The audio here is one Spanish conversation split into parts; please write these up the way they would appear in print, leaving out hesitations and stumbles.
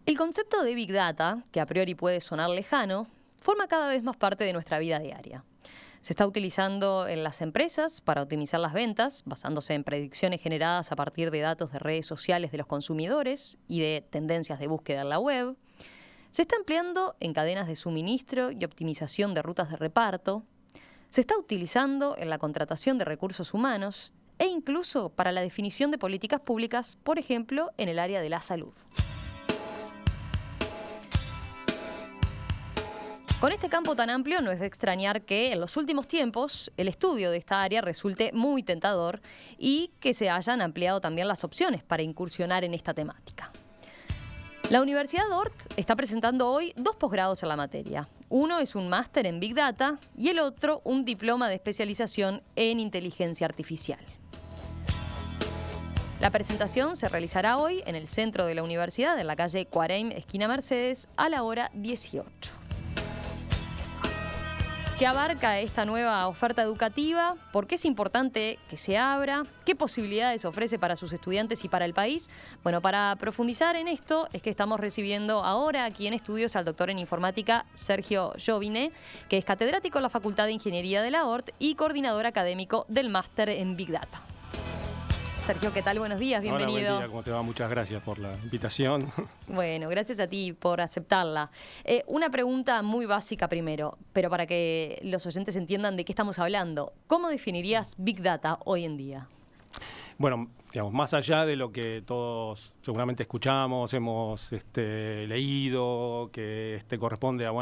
El concepto de Big Data, que a priori puede sonar lejano, forma cada vez más parte de nuestra vida diaria. Se está utilizando en las empresas para optimizar las ventas, basándose en predicciones generadas a partir de datos de redes sociales de los consumidores y de tendencias de búsqueda en la web. Se está empleando en cadenas de suministro y optimización de rutas de reparto. Se está utilizando en la contratación de recursos humanos e incluso para la definición de políticas públicas, por ejemplo, en el área de la salud. Con este campo tan amplio no es de extrañar que en los últimos tiempos el estudio de esta área resulte muy tentador y que se hayan ampliado también las opciones para incursionar en esta temática. La Universidad Ort está presentando hoy 2 posgrados en la materia. Uno es un máster en Big Data y el otro un diploma de especialización en inteligencia artificial. La presentación se realizará hoy en el centro de la universidad, en la calle Cuareim, esquina Mercedes, a la hora 18. ¿Qué abarca esta nueva oferta educativa? ¿Por qué es importante que se abra? ¿Qué posibilidades ofrece para sus estudiantes y para el país? Bueno, para profundizar en esto es que estamos recibiendo ahora aquí en estudios al doctor en informática Sergio Jovine, que es catedrático en la Facultad de Ingeniería de la ORT y coordinador académico del máster en Big Data. Sergio, ¿qué tal? Buenos días, bienvenido. Hola, buen día, ¿cómo te va? Muchas gracias por la invitación. Bueno, gracias a ti por aceptarla. Una pregunta muy básica primero, pero para que los oyentes entiendan de qué estamos hablando. ¿Cómo definirías Big Data hoy en día? Bueno, digamos, más allá de lo que todos seguramente escuchamos, hemos leído, que corresponde a,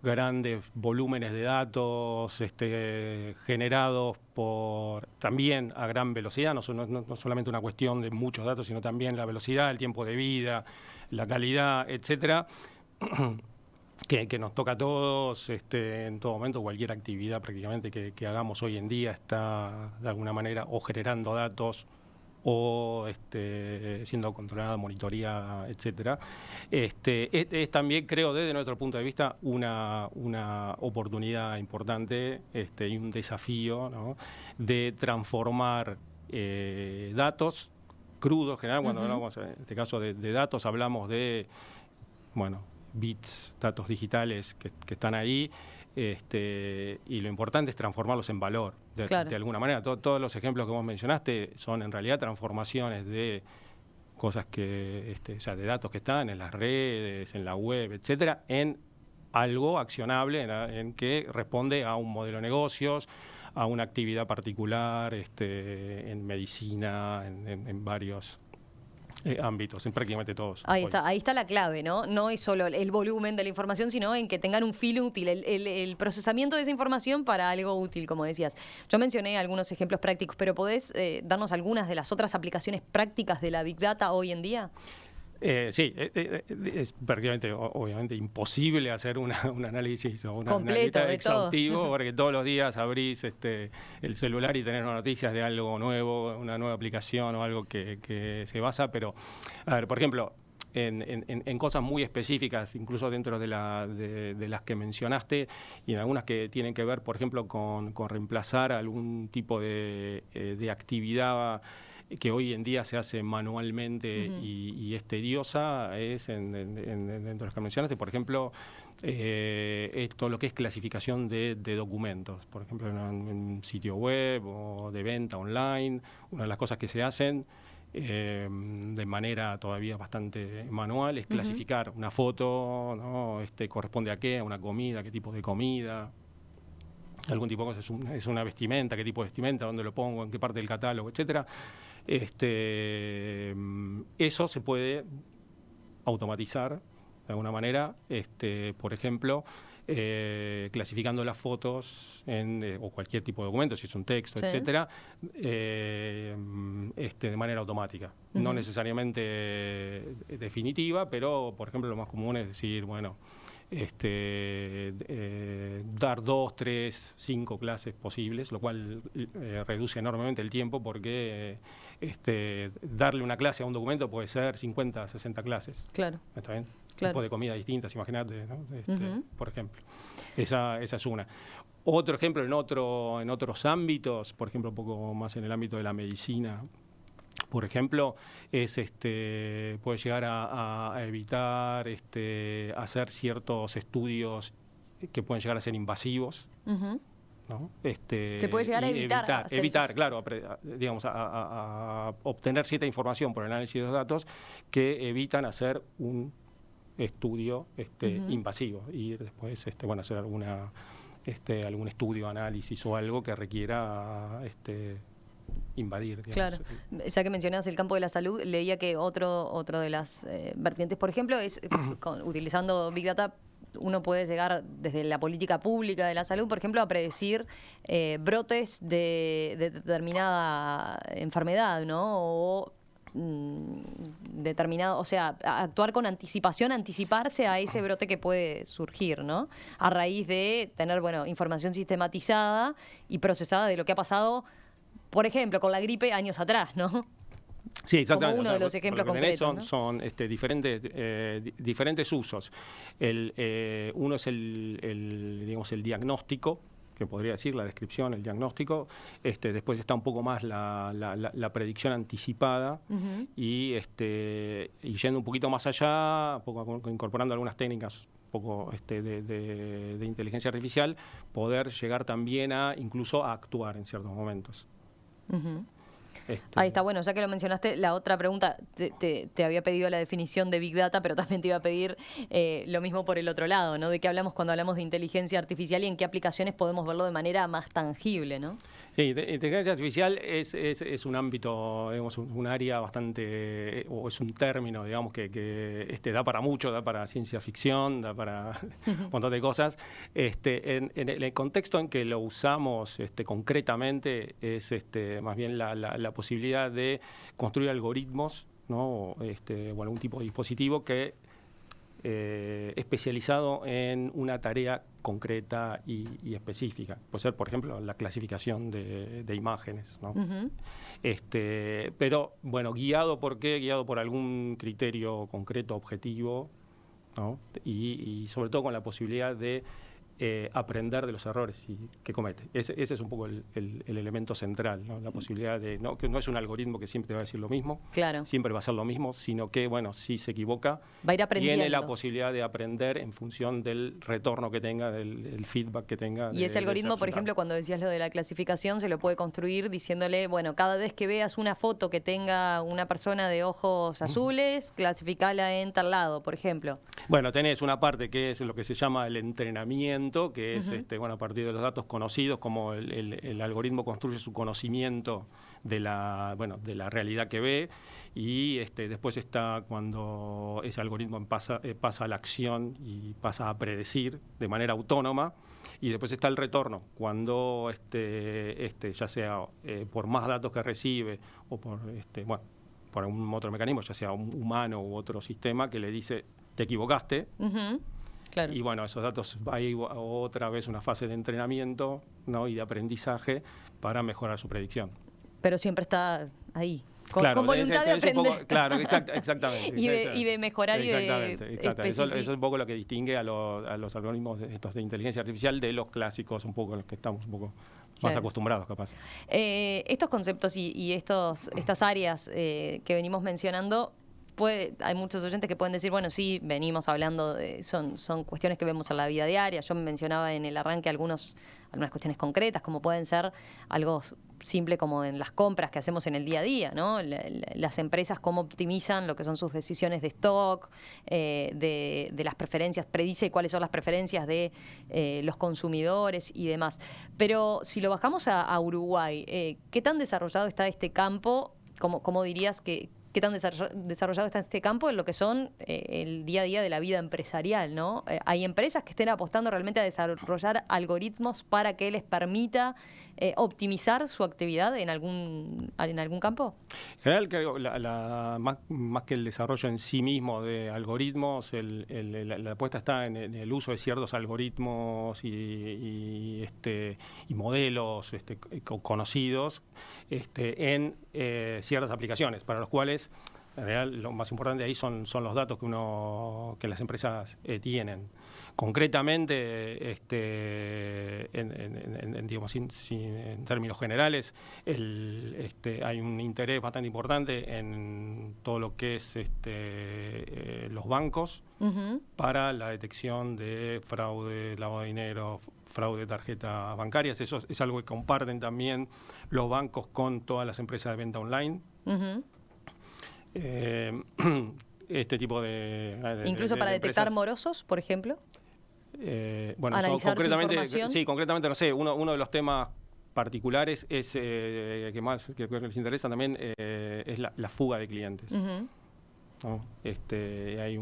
grandes volúmenes de datos generados también a gran velocidad, no solamente una cuestión de muchos datos, sino también la velocidad, el tiempo de vida, la calidad, etcétera, que nos toca a todos en todo momento. Cualquier actividad prácticamente que hagamos hoy en día está de alguna manera o generando datos o siendo controlada, monitoreada, etcétera. Es también, creo, desde nuestro punto de vista, una oportunidad importante y un desafío, ¿no?, de transformar datos crudos. General, cuando hablamos, en este caso, de datos, hablamos de, bits, datos digitales que están ahí, y lo importante es transformarlos en valor, de alguna manera. Todos los ejemplos que vos mencionaste son en realidad transformaciones de cosas que, de datos que están en las redes, en la web, etcétera, en algo accionable, en que responde a un modelo de negocios, a una actividad particular, en medicina, en varios ámbitos, en prácticamente todos. Ahí está la clave, ¿no? No es solo el volumen de la información, sino en que tengan un fin útil, el procesamiento de esa información para algo útil, como decías. Yo mencioné algunos ejemplos prácticos, pero ¿podés darnos algunas de las otras aplicaciones prácticas de la Big Data hoy en día? Sí, es prácticamente, obviamente, imposible hacer un análisis o una completo, exhaustivo, porque todos los días abrís el celular y tenés noticias de algo nuevo, una nueva aplicación o algo que se basa. Pero, a ver, por ejemplo, en cosas muy específicas, incluso dentro de las que mencionaste, y en algunas que tienen que ver, por ejemplo, con reemplazar algún tipo de actividad que hoy en día se hace manualmente y es tediosa, es dentro de las que mencionaste, por ejemplo, todo lo que es clasificación de documentos, por ejemplo, en un sitio web o de venta online. Una de las cosas que se hacen de manera todavía bastante manual es clasificar una foto, ¿no? Corresponde a qué, a una comida, qué tipo de comida, algún tipo de cosas, es una vestimenta, qué tipo de vestimenta, dónde lo pongo, en qué parte del catálogo, etcétera. Eso se puede automatizar de alguna manera, por ejemplo, clasificando las fotos o cualquier tipo de documento, si es un texto, etcétera, de manera automática. No necesariamente definitiva, pero, por ejemplo, lo más común es decir, dar 2, 3, 5 clases posibles, lo cual reduce enormemente el tiempo, porque darle una clase a un documento puede ser 50, 60 clases. Claro. ¿Está bien? Claro. Tipos de comidas distintas, imagínate, ¿no? Por ejemplo. Esa es una. Otro ejemplo en otros ámbitos, por ejemplo, un poco más en el ámbito de la medicina, por ejemplo, puede llegar a evitar hacer ciertos estudios que pueden llegar a ser invasivos, ¿no? Se puede llegar a evitar, claro, digamos, a obtener cierta información por el análisis de los datos que evitan hacer un estudio invasivo y después hacer algún estudio, análisis o algo que requiera invadir. Digamos. Claro. Ya que mencionabas el campo de la salud, leía que otro de las vertientes, por ejemplo, es utilizando Big Data, uno puede llegar desde la política pública de la salud, por ejemplo, a predecir brotes de determinada enfermedad, ¿no? O determinado, o sea, actuar con anticipación, anticiparse a ese brote que puede surgir, ¿no? A raíz de tener, información sistematizada y procesada de lo que ha pasado, por ejemplo, con la gripe años atrás, ¿no? Sí, exactamente. Como uno de los ejemplos concretos, son diferentes usos. Uno es el diagnóstico, que podría decir la descripción, el diagnóstico. Después está un poco más la predicción anticipada y yendo un poquito más allá, incorporando algunas técnicas un poco de inteligencia artificial, poder llegar también incluso a actuar en ciertos momentos. Ahí está, bueno, ya que lo mencionaste, la otra pregunta, te había pedido la definición de Big Data, pero también te iba a pedir lo mismo por el otro lado, ¿no? ¿De qué hablamos cuando hablamos de inteligencia artificial y en qué aplicaciones podemos verlo de manera más tangible, ¿no? Sí, inteligencia artificial es un ámbito, digamos, un área bastante, o es un término, digamos, que da para mucho, da para ciencia ficción, da para un montón de cosas. En el contexto en que lo usamos concretamente es más bien la posibilidad de construir algoritmos, ¿no? O algún tipo de dispositivo que especializado en una tarea concreta y específica. Puede ser, por ejemplo, la clasificación de imágenes, ¿no? Pero, guiado ¿por qué? Guiado por algún criterio concreto, objetivo, ¿no? Y sobre todo con la posibilidad de aprender de los errores que comete. Ese es un poco el elemento central, ¿no? La posibilidad de que no es un algoritmo que siempre te va a decir lo mismo, claro, siempre va a ser lo mismo, sino que, si se equivoca, va a ir aprendiendo. Tiene la posibilidad de aprender en función del retorno que tenga, del feedback que tenga. Y ese algoritmo, por ejemplo, cuando decías lo de la clasificación, se lo puede construir diciéndole, cada vez que veas una foto que tenga una persona de ojos azules, clasificala en tal lado, por ejemplo. Bueno, tenés una parte que es lo que se llama el entrenamiento, que es a partir de los datos conocidos, como el algoritmo construye su conocimiento de la realidad que ve, y después está cuando ese algoritmo pasa a la acción y pasa a predecir de manera autónoma, y después está el retorno, cuando ya sea por más datos que recibe o por algún otro mecanismo, ya sea un humano u otro sistema que le dice te equivocaste. Claro. Y esos datos, hay otra vez una fase de entrenamiento, ¿no? Y de aprendizaje para mejorar su predicción. Pero siempre está ahí, con voluntad de aprender. Claro, exactamente. y de mejorar exactamente. Eso es un poco lo que distingue a los algoritmos de inteligencia artificial de los clásicos, un poco los que estamos un poco más acostumbrados, capaz. Estos conceptos y estas áreas que venimos mencionando, hay muchos oyentes que pueden decir, sí, venimos hablando son cuestiones que vemos en la vida diaria. Yo mencionaba en el arranque algunas cuestiones concretas, como pueden ser algo simple como en las compras que hacemos en el día a día, ¿no? Las empresas cómo optimizan lo que son sus decisiones de stock, de las preferencias, predice cuáles son las preferencias de los consumidores y demás. Pero si lo bajamos a Uruguay, ¿qué tan desarrollado está este campo? ¿Cómo dirías qué tan desarrollado está este campo en lo que son el día a día de la vida empresarial, ¿no? Hay empresas que estén apostando realmente a desarrollar algoritmos para que les permita optimizar su actividad en algún campo. En general, creo más que el desarrollo en sí mismo de algoritmos, la apuesta está en el uso de ciertos algoritmos y modelos conocidos en ciertas aplicaciones, para los cuales en realidad lo más importante ahí son los datos que las empresas tienen. Concretamente, digamos, en términos generales, hay un interés bastante importante en todo lo que es los bancos para la detección de fraude, lavado de dinero, fraude de tarjetas bancarias. Eso es algo que comparten también los bancos con todas las empresas de venta online. Este tipo de incluso para detectar morosos, por ejemplo. Bueno, concretamente, no sé, uno de los temas particulares es que más que les interesa también es la fuga de clientes. ¿No? Hay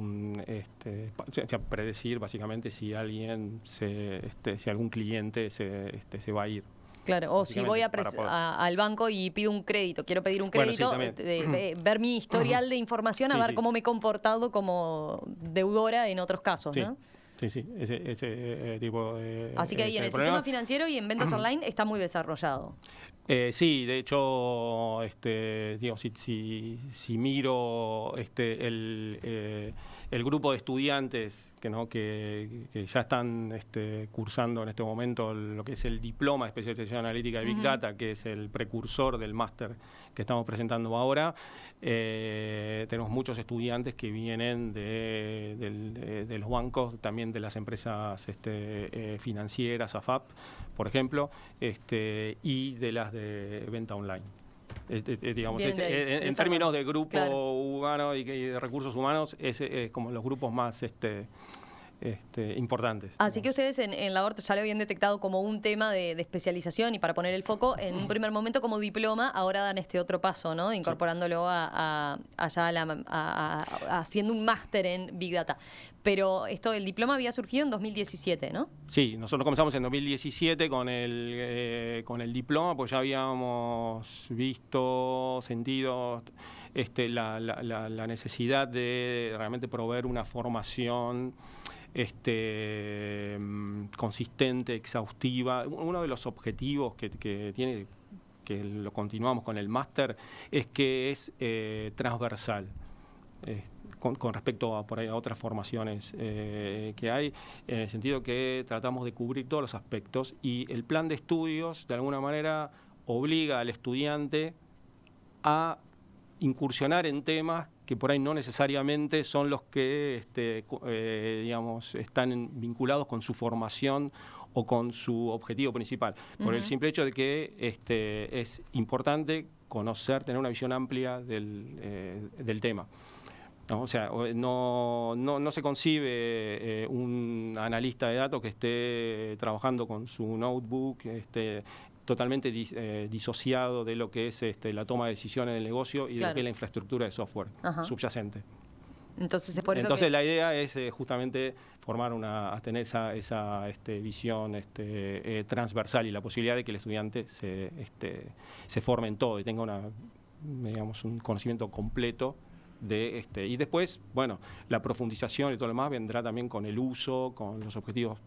predecir básicamente si alguien si algún cliente se va a ir. Claro, o si voy al banco y pido un crédito, quiero pedir un crédito, ver mi historial de información, a ver cómo me he comportado como deudora en otros casos, ¿no? Sí, ese tipo de... Así que ahí en el sistema financiero y en ventas online está muy desarrollado. Sí, de hecho, digo, si miro el grupo de estudiantes que ya están cursando en este momento lo que es el diploma de especialización analítica de Big Data, que es el precursor del máster que estamos presentando ahora, tenemos muchos estudiantes que vienen de los bancos, también de las empresas financieras, AFAP, por ejemplo, y de las de venta online. Digamos, en términos de grupo humano y de recursos humanos, es como los grupos más importantes. Así que ustedes en la ORT ya lo habían detectado como un tema de especialización y para poner el foco en un primer momento como diploma, ahora dan este otro paso, ¿no? Incorporándolo haciendo un máster en Big Data. Pero el diploma había surgido en 2017, ¿no? Sí, nosotros comenzamos en 2017 con el diploma, pues ya habíamos visto, sentido la necesidad de realmente proveer una formación consistente, exhaustiva. Uno de los objetivos que tiene, que lo continuamos con el máster, es que es transversal. Con respecto a otras formaciones que hay, en el sentido que tratamos de cubrir todos los aspectos, y el plan de estudios de alguna manera obliga al estudiante a incursionar en temas que por ahí no necesariamente son los que digamos, están vinculados con su formación o con su objetivo principal, por el simple hecho de que es importante conocer, tener una visión amplia del tema. ¿No? O sea, no se concibe un analista de datos que esté trabajando con su notebook totalmente disociado de lo que es la toma de decisiones del negocio y de lo que es la infraestructura de software subyacente. Entonces, la idea es justamente tener esa visión transversal y la posibilidad de que el estudiante se forme en todo y tenga un conocimiento completo y después, bueno, la profundización y todo lo demás vendrá también con el uso, con los objetivos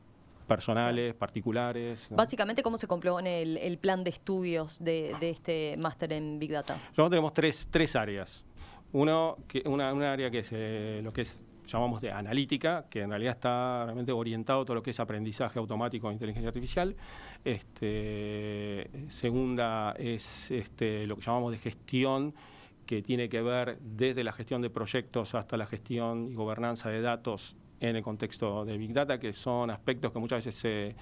personales, particulares, ¿no? Básicamente, ¿cómo se compone el plan de estudios de este máster en Big Data? Nosotros tenemos tres áreas. Una área que es lo que llamamos de analítica, que en realidad está realmente orientado a todo lo que es aprendizaje automático e inteligencia artificial. Segunda es lo que llamamos de gestión, que tiene que ver desde la gestión de proyectos hasta la gestión y gobernanza de datos en el contexto de Big Data, que son aspectos que muchas veces se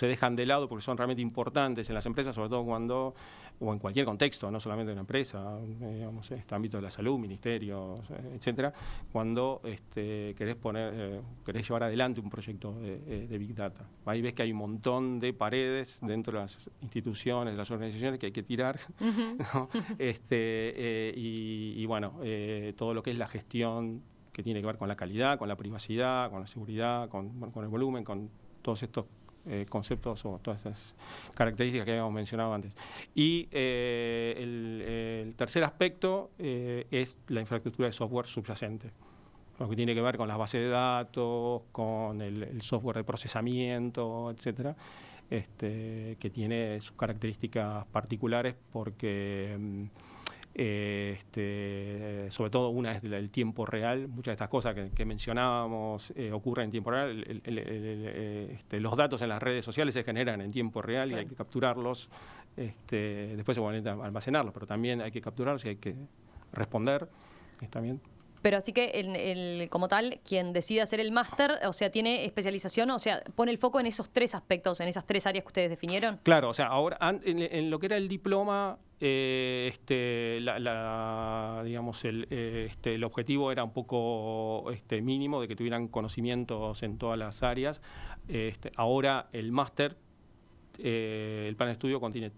dejan de lado porque son realmente importantes en las empresas, sobre todo o en cualquier contexto, no solamente en una empresa, digamos, ámbito de la salud, ministerios, etcétera, cuando querés llevar adelante un proyecto de Big Data. Ahí ves que hay un montón de paredes dentro de las instituciones, de las organizaciones que hay que tirar, ¿no? Y bueno, todo lo que es la gestión que tiene que ver con la calidad, con la privacidad, con la seguridad, con el volumen, con todos estos conceptos o todas esas características que habíamos mencionado antes. Y el tercer aspecto es la infraestructura de software subyacente, lo que tiene que ver con las bases de datos, con el software de procesamiento, etcétera, que tiene sus características particulares porque Sobre todo una es el tiempo real. Muchas de estas cosas que mencionábamos ocurren en tiempo real. Los datos en las redes sociales se generan en tiempo real, claro, y hay que capturarlos. Después se vuelven a almacenarlos, pero también hay que capturarlos y hay que responder. ¿Está bien? Pero así que como tal, quien decide hacer el máster, o sea, tiene especialización, o sea, pone el foco en esos 3 aspectos, en esas 3 áreas que ustedes definieron. Claro, o sea, ahora en lo que era el diploma, digamos, el objetivo era un poco mínimo, de que tuvieran conocimientos en todas las áreas. Ahora el máster, el plan de estudio contiene,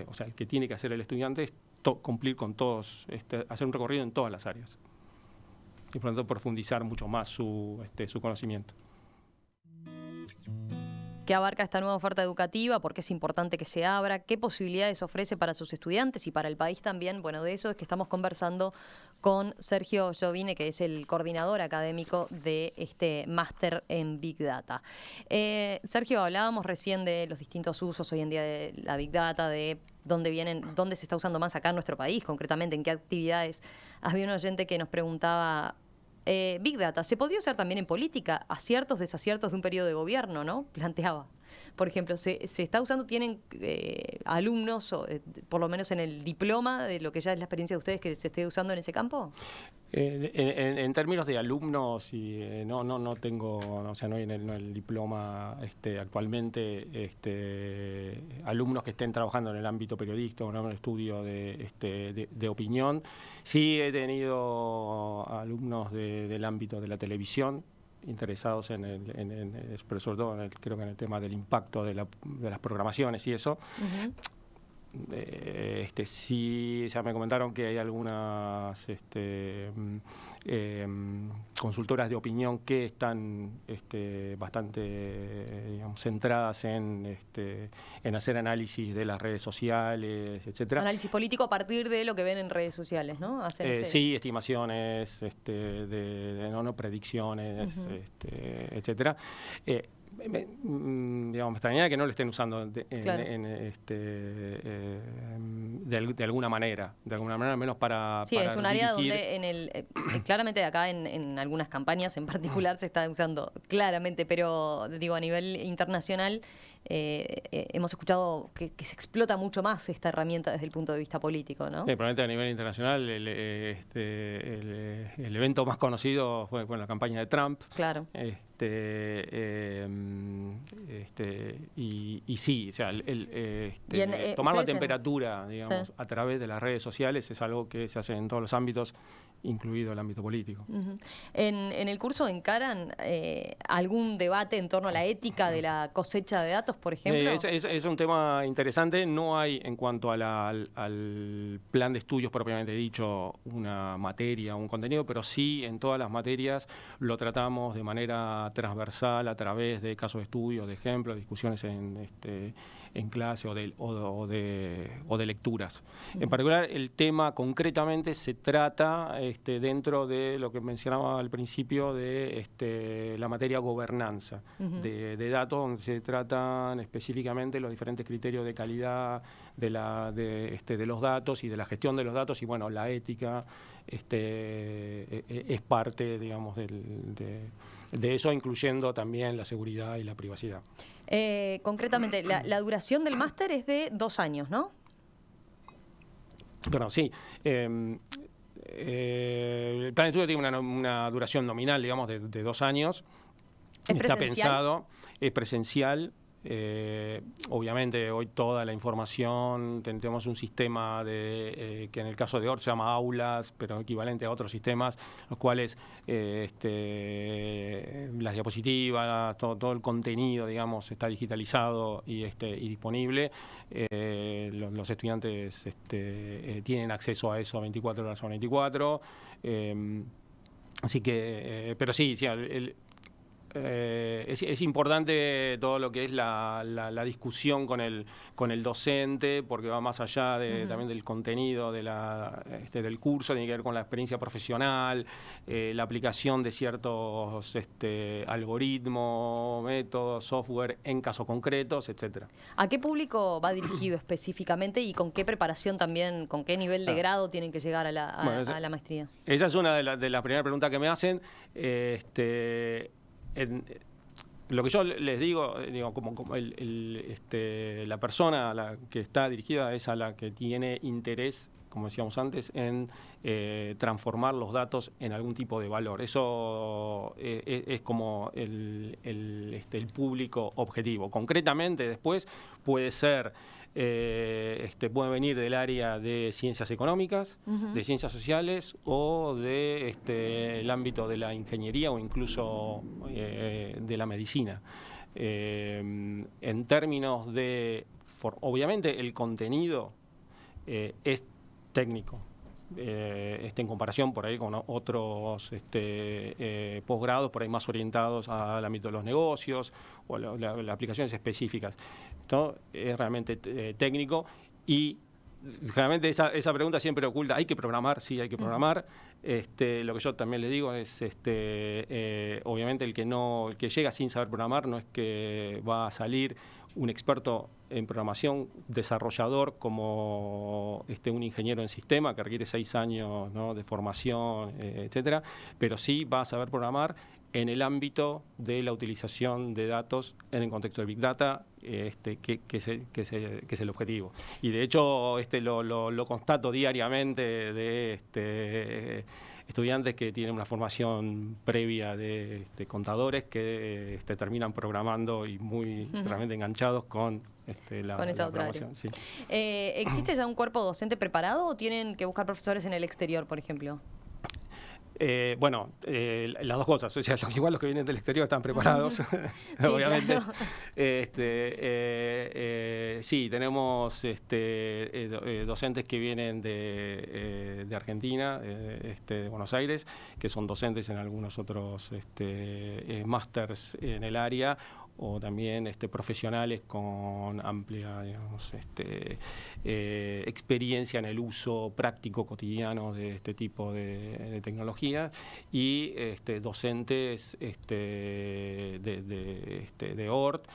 o sea, el que tiene que hacer el estudiante es cumplir con todos, hacer un recorrido en todas las áreas. Y por lo tanto profundizar mucho más su conocimiento. ¿Qué abarca esta nueva oferta educativa? ¿Por qué es importante que se abra? ¿Qué posibilidades ofrece para sus estudiantes y para el país también? Bueno, de eso es que estamos conversando con Sergio Jovine, que es el coordinador académico de este máster en Big Data. Sergio, hablábamos recién de los distintos usos hoy en día de la Big Data, de dónde se está usando más acá en nuestro país, concretamente, en qué actividades. Había un oyente que nos preguntaba, Big Data, ¿se podría usar también en política? Aciertos, desaciertos de un periodo de gobierno, ¿no? Planteaba. Por ejemplo, ¿se está usando, tienen alumnos, o, por lo menos en el diploma, de lo que ya es la experiencia de ustedes, que se esté usando en ese campo? En términos de alumnos, no tengo, o sea, no hay en el diploma actualmente alumnos que estén trabajando en el ámbito periodístico, en el estudio de opinión. Sí he tenido alumnos del ámbito de la televisión, interesados pero sobre todo creo que en el tema del impacto de las programaciones y eso. Uh-huh. Sí, o sea, me comentaron que hay algunas consultoras de opinión que están bastante, digamos, centradas en hacer análisis de las redes sociales, etcétera. Análisis político a partir de lo que ven en redes sociales, ¿no? Sí, estimaciones, no predicciones, uh-huh, etcétera. Me extrañaría que no lo estén usando claro, de alguna manera, al menos para sí, para es un área dirigir. donde claramente acá en algunas campañas en particular se está usando claramente, pero digo a nivel internacional hemos escuchado que se explota mucho más esta herramienta desde el punto de vista político, ¿no? Sí, probablemente a nivel internacional el evento más conocido fue la campaña de Trump. Claro. Y sí, o sea, tomar la temperatura, digamos, sí, a través de las redes sociales es algo que se hace en todos los ámbitos, incluido el ámbito político. Uh-huh. En el curso encaran algún debate en torno a la ética de la cosecha de datos, por ejemplo. Es un tema interesante. No hay, en cuanto al plan de estudios propiamente dicho, una materia, un contenido, pero sí en todas las materias lo tratamos de manera transversal a través de casos de estudio, de ejemplos, discusiones en clase o de lecturas. Uh-huh. En particular, el tema concretamente se trata dentro de lo que mencionaba al principio de la materia gobernanza, uh-huh, de datos, donde se tratan específicamente los diferentes criterios de calidad de los datos y de la gestión de los datos, y bueno, la ética es parte, digamos, de eso, incluyendo también la seguridad y la privacidad. Concretamente, la duración del máster es de 2 años, ¿no? Bueno, sí. El plan de estudio tiene una duración nominal, digamos, de 2 años. Está pensado, es presencial. Obviamente hoy toda la información, tenemos un sistema que en el caso de ORT se llama aulas, pero equivalente a otros sistemas, los cuales las diapositivas, todo el contenido, digamos, está digitalizado y disponible. Los estudiantes tienen acceso a eso 24 horas sobre 24. Así que, pero sí, es importante todo lo que es la discusión con el docente, porque va más allá también del contenido del curso, tiene que ver con la experiencia profesional, la aplicación de ciertos algoritmos, métodos, software en casos concretos, etcétera. ¿A qué público va dirigido específicamente y con qué preparación también, con qué nivel de grado tienen que llegar a la maestría? Esa es una de las primeras preguntas que me hacen. Lo que yo les digo como la persona a la que está dirigida es a la que tiene interés, como decíamos antes, en transformar los datos en algún tipo de valor. Eso es como el público objetivo. Concretamente, después puede ser... puede venir del área de ciencias económicas, de ciencias sociales o el ámbito de la ingeniería o incluso de la medicina. En términos obviamente el contenido es técnico. En comparación por ahí con otros posgrados por ahí más orientados al ámbito de los negocios o las aplicaciones específicas. Esto es realmente técnico y realmente esa pregunta siempre oculta. ¿Hay que programar? Sí, hay que programar. Lo que yo también le digo es, obviamente el que llega sin saber programar no es que va a salir un experto en programación, desarrollador como un ingeniero en sistema que requiere 6 años, ¿no?, de formación, etcétera, pero sí va a saber programar en el ámbito de la utilización de datos en el contexto de Big Data, que es el objetivo. Y de hecho lo constato diariamente de estudiantes que tienen una formación previa de contadores que terminan programando y muy realmente enganchados con la programación. Sí. ¿Existe ya un cuerpo docente preparado o tienen que buscar profesores en el exterior, por ejemplo? Las dos cosas, o sea, igual los que vienen del exterior están preparados, sí, obviamente. Claro. Sí, tenemos docentes que vienen de Argentina, de Buenos Aires, que son docentes en algunos otros másters en el área, o también profesionales con amplia, digamos, experiencia en el uso práctico cotidiano de este tipo de tecnología, y docentes de ORT,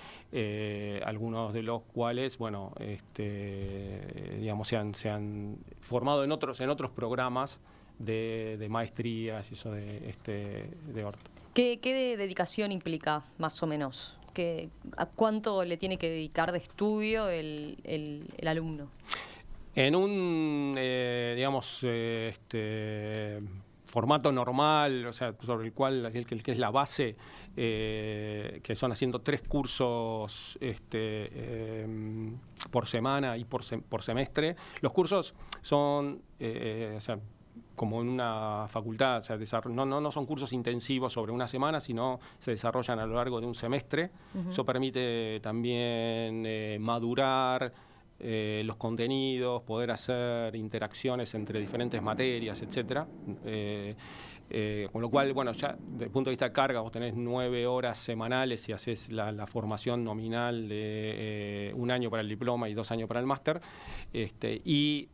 algunos de los cuales, bueno, digamos, se han formado en otros programas de maestrías y eso de ORT. ¿Qué dedicación implica, más o menos? ¿A cuánto le tiene que dedicar de estudio el alumno? En un, formato normal, o sea, sobre el cual, el que es la base, que son haciendo 3 cursos por semana y por semestre. Los cursos son, como en una facultad, o sea, no son cursos intensivos sobre una semana, sino se desarrollan a lo largo de un semestre. Eso permite también madurar los contenidos, poder hacer interacciones entre diferentes materias, etcétera. Con lo cual, bueno, ya desde el punto de vista de carga, vos tenés 9 horas semanales y haces la formación nominal de 1 año para el diploma y 2 años para el máster, y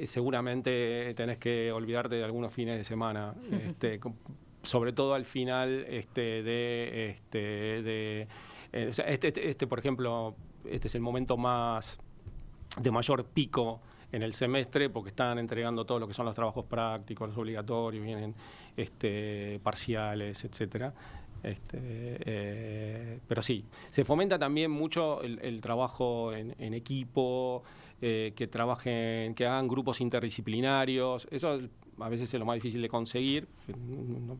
seguramente tenés que olvidarte de algunos fines de semana, sobre todo al final por ejemplo, este es el momento de mayor pico en el semestre, porque están entregando todo lo que son los trabajos prácticos, los obligatorios, vienen parciales, etcétera. Pero sí, se fomenta también mucho el trabajo en equipo, que hagan grupos interdisciplinarios. Eso a veces es lo más difícil de conseguir.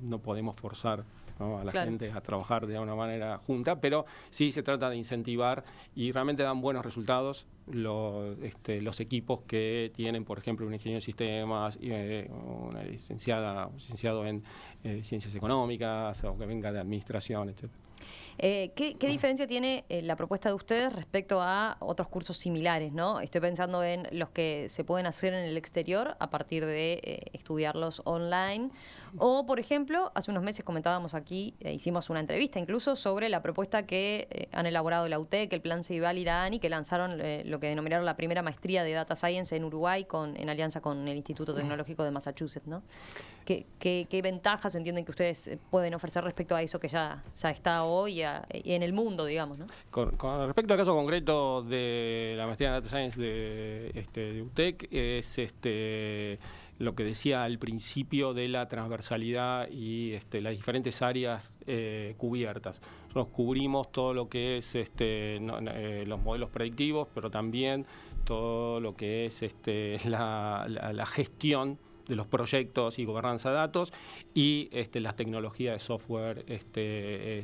No podemos forzar, ¿no?, a la gente a trabajar de una manera junta, pero sí se trata de incentivar, y realmente dan buenos resultados los equipos que tienen, por ejemplo, un ingeniero de sistemas, una licenciado en ciencias económicas, o que venga de administración, etc. ¿Qué diferencia tiene la propuesta de ustedes respecto a otros cursos similares, ¿no? Estoy pensando en los que se pueden hacer en el exterior a partir de estudiarlos online. O, por ejemplo, hace unos meses comentábamos aquí, hicimos una entrevista incluso sobre la propuesta que han elaborado la UTEC, el Plan Ceibal y la ANI, que lanzaron lo que denominaron la primera maestría de Data Science en Uruguay en alianza con el Instituto Tecnológico de Massachusetts, ¿no? ¿Qué ventajas entienden que ustedes pueden ofrecer respecto a eso que ya está hoy y en el mundo, digamos, ¿no? Con respecto al caso concreto de la maestría en Data Science de UTEC, es lo que decía al principio de la transversalidad y las diferentes áreas cubiertas. Nosotros cubrimos todo lo que es los modelos predictivos, pero también todo lo que es la gestión de los proyectos y gobernanza de datos y las tecnologías de software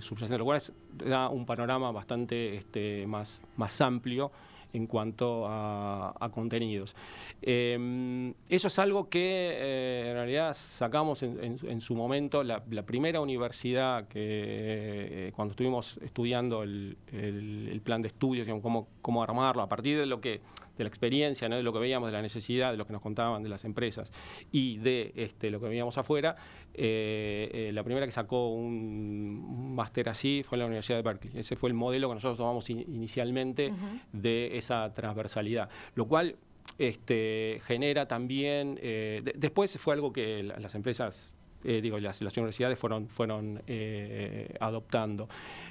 subyacentes, lo cual da un panorama bastante más amplio en cuanto a contenidos. Eso es algo que en realidad sacamos en su momento. La primera universidad que cuando estuvimos estudiando el plan de estudios, digamos, cómo armarlo, a partir de la experiencia, ¿no? De lo que veíamos, de la necesidad, de lo que nos contaban de las empresas y de lo que veíamos afuera, la primera que sacó un máster así fue la Universidad de Berkeley. Ese fue el modelo que nosotros tomamos inicialmente de esa transversalidad, lo cual genera también, después fue algo que las empresas, las universidades fueron adoptando.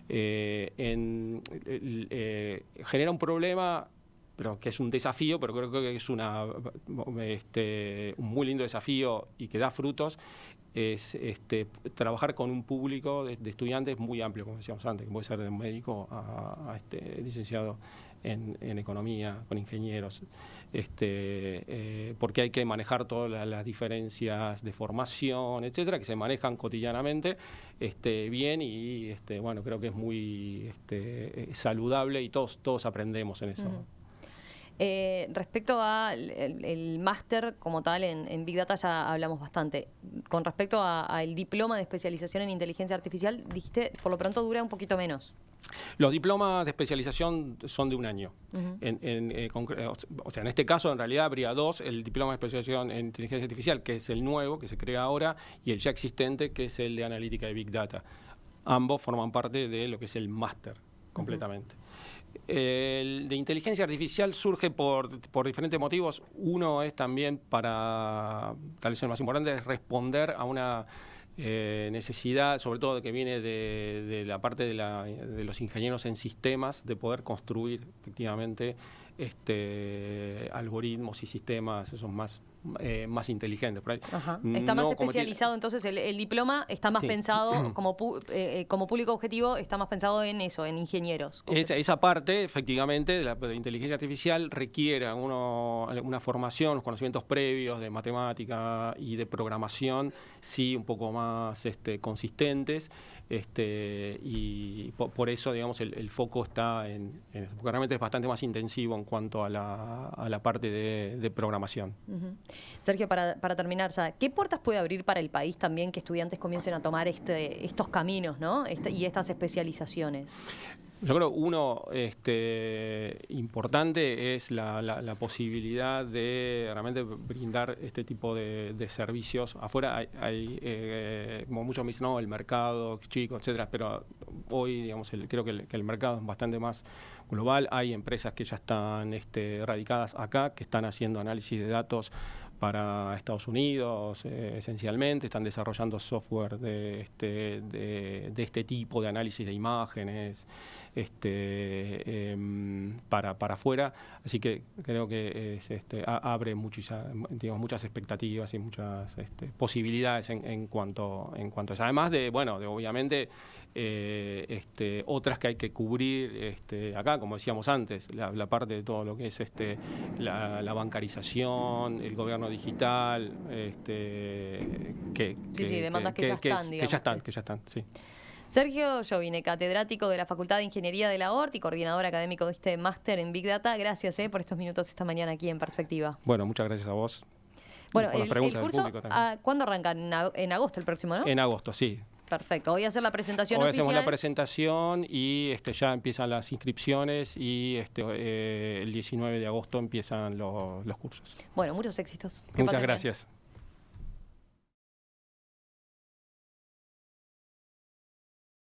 Genera un problema, pero que es un desafío, pero creo que es un muy lindo desafío y que da frutos, es trabajar con un público de estudiantes muy amplio, como decíamos antes, que puede ser de un médico a licenciado en economía, con ingenieros, porque hay que manejar todas las diferencias de formación, etcétera, que se manejan cotidianamente bien y bueno, creo que es muy saludable y todos aprendemos en eso. Respecto al máster como tal en Big Data ya hablamos bastante. Con respecto al diploma de especialización en inteligencia artificial, dijiste, por lo pronto dura un poquito menos. Los diplomas de especialización son de un año. O sea, en este caso, en realidad, habría dos: el diploma de especialización en inteligencia artificial, que es el nuevo, que se crea ahora, y el ya existente, que es el de analítica de Big Data. Ambos forman parte de lo que es el máster, completamente. El de inteligencia artificial surge por diferentes motivos. Uno es también tal vez el más importante, es responder a una necesidad, sobre todo que viene de la parte de los ingenieros en sistemas, de poder construir efectivamente algoritmos y sistemas esos más inteligentes. Por ahí. Está más especializado, entonces el diploma está más pensado como público objetivo, está más pensado en eso, en ingenieros. Esa parte, efectivamente, de inteligencia artificial requiere una formación, los conocimientos previos de matemática y de programación, sí, un poco más consistentes. Y por eso, digamos, el foco está en eso, porque realmente es bastante más intensivo en cuanto a la parte de programación. Sergio, para terminar, ¿qué puertas puede abrir para el país también que estudiantes comiencen a tomar estos caminos, ¿no? Y estas especializaciones? Yo creo uno importante es la posibilidad de realmente brindar este tipo de servicios. Afuera hay como muchos me dicen, no, el mercado es chico, etcétera, pero hoy, digamos, creo que el mercado es bastante más global. Hay empresas que ya están radicadas acá, que están haciendo análisis de datos para Estados Unidos, esencialmente, están desarrollando software de este tipo de análisis de imágenes para afuera, así que creo que abre muchas expectativas y muchas posibilidades en cuanto a eso. Además de obviamente otras que hay que cubrir acá, como decíamos antes, la parte de todo lo que es la bancarización, el gobierno digital, demandas que ya están, sí. Sergio Jovine, catedrático de la Facultad de Ingeniería de la ORT y coordinador académico de este máster en Big Data, gracias por estos minutos esta mañana aquí en Perspectiva. Bueno, muchas gracias a vos. Bueno, el curso, ¿cuándo arranca? En agosto el próximo, ¿no? En agosto, sí. Perfecto. Hoy hacer la presentación Hoy oficial. hacemos la presentación y ya empiezan las inscripciones y el 19 de agosto empiezan los cursos. Bueno, muchos éxitos. Muchas gracias.